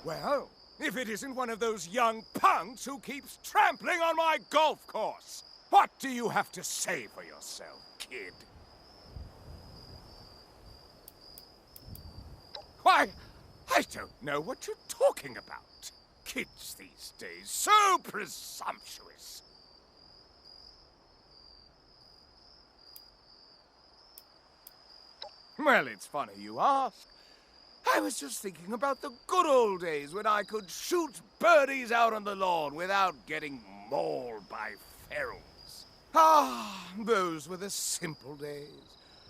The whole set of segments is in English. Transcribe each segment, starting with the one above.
Well, if it isn't one of those young punks who keeps trampling on my golf course. What do you have to say for yourself, kid? Why, I don't know what you're talking about. Kids these days, so presumptuous. Well, it's funny you ask. I was just thinking about the good old days when I could shoot birdies out on the lawn without getting mauled by ferals. Ah, those were the simple days.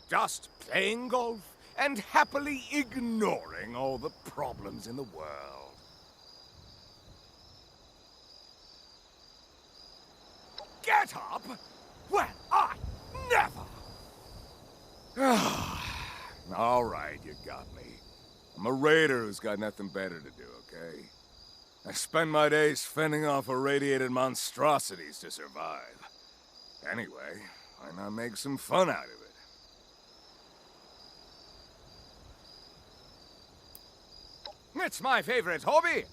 Just playing golf and happily ignoring all the problems in the world. Get up? Well, I never! All right, you got me. I'm a raider who's got nothing better to do, okay? I spend my days fending off irradiated monstrosities to survive. Anyway, why not make some fun out of it? It's my favorite hobby.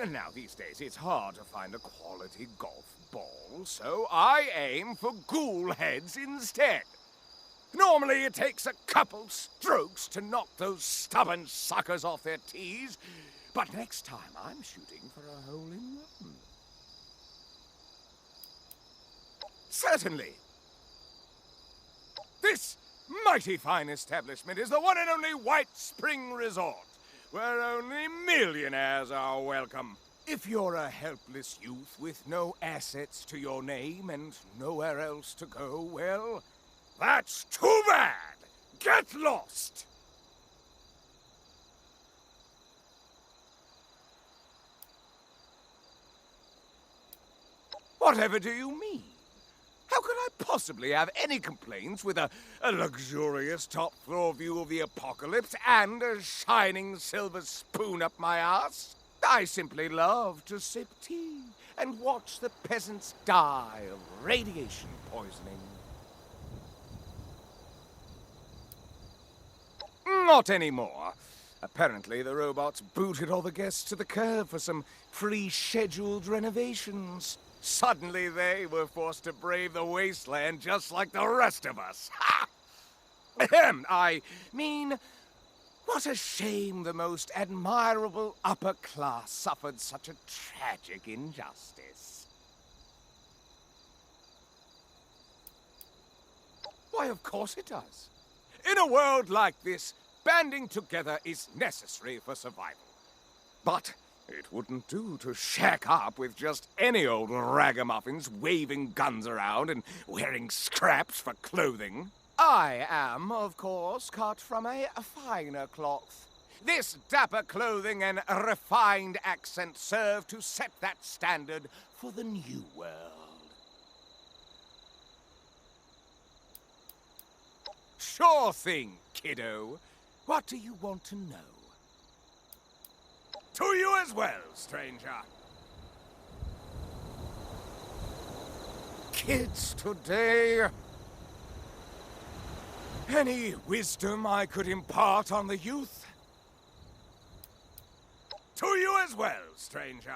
Now, these days, it's hard to find a quality golf ball, so I aim for ghoul heads instead. Normally, it takes a couple strokes to knock those stubborn suckers off their tees, but next time I'm shooting for a hole-in-one. Certainly. This mighty fine establishment is the one and only White Spring Resort, where only millionaires are welcome. If you're a helpless youth with no assets to your name and nowhere else to go, well, that's too bad! Get lost! Whatever do you mean? How could I possibly have any complaints with a luxurious top-floor view of the apocalypse and a shining silver spoon up my ass? I simply love to sip tea and watch the peasants die of radiation poisoning. Not anymore. Apparently, the robots booted all the guests to the curb for some pre-scheduled renovations. Suddenly, they were forced to brave the wasteland just like the rest of us. Ha! Ahem, I mean, what a shame the most admirable upper class suffered such a tragic injustice. Why, of course it does. In a world like this, banding together is necessary for survival. But it wouldn't do to shack up with just any old ragamuffins waving guns around and wearing scraps for clothing. I am, of course, cut from a finer cloth. This dapper clothing and refined accent serve to set that standard for the new world. Sure thing, kiddo. What do you want to know? To you as well, stranger. Kids today. Any wisdom I could impart on the youth? To you as well, stranger.